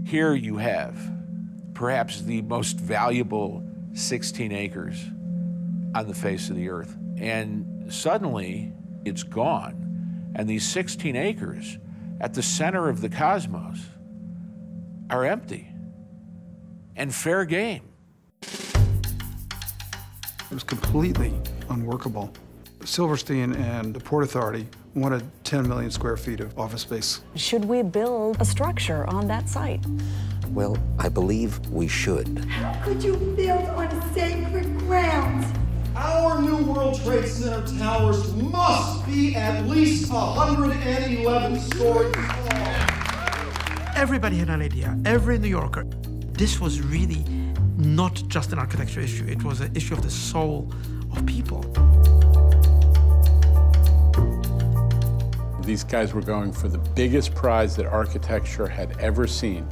Here you have perhaps the most valuable 16 acres on the face of the earth. And suddenly it's gone. And these 16 acres at the center of the cosmos are empty and fair game. It was completely unworkable. Silverstein and the Port Authority wanted 10 million square feet of office space. Should we build a structure on that site? Well, I believe we should. How could you build on sacred ground? Our new World Trade Center towers must be at least 111 stories tall. Everybody had an idea, every New Yorker. This was really not just an architecture issue, it was an issue of the soul of people. These guys were going for the biggest prize that architecture had ever seen.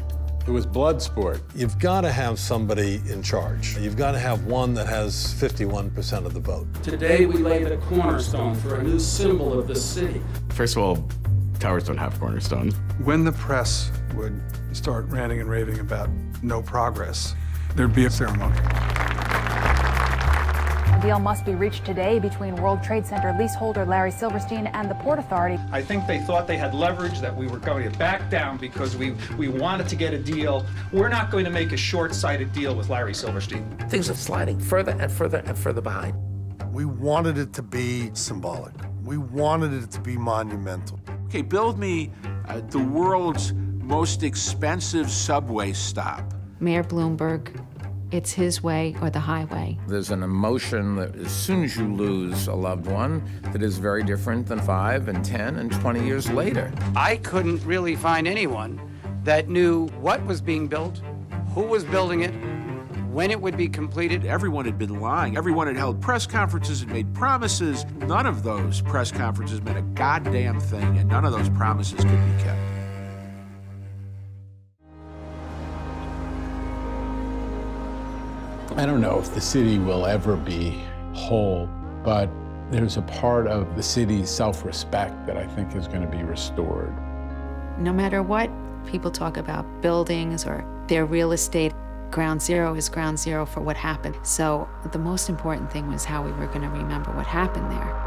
It was blood sport. You've got to have somebody in charge. You've got to have one that has 51% of the vote. Today we lay the cornerstone for a new symbol of the city. First of all, towers don't have cornerstones. When the press would start ranting and raving about no progress, there'd be a ceremony. A deal must be reached today between World Trade Center leaseholder Larry Silverstein and the Port Authority. I think they thought they had leverage, that we were going to back down because we wanted to get a deal. We're not going to make a short-sighted deal with Larry Silverstein. Things are sliding further and further and further behind. We wanted it to be symbolic. We wanted it to be monumental. Okay, build me the world's most expensive subway stop. Mayor Bloomberg, it's his way or the highway. There's an emotion that as soon as you lose a loved one that is very different than 5 and 10 and 20 years later. I couldn't really find anyone that knew what was being built, who was building it, when it would be completed. Everyone had been lying. Everyone had held press conferences and made promises. None of those press conferences meant a goddamn thing, and none of those promises could be kept. I don't know if the city will ever be whole, but there's a part of the city's self-respect that I think is going to be restored. No matter what people talk about buildings or their real estate, ground zero is ground zero for what happened. So the most important thing was how we were going to remember what happened there.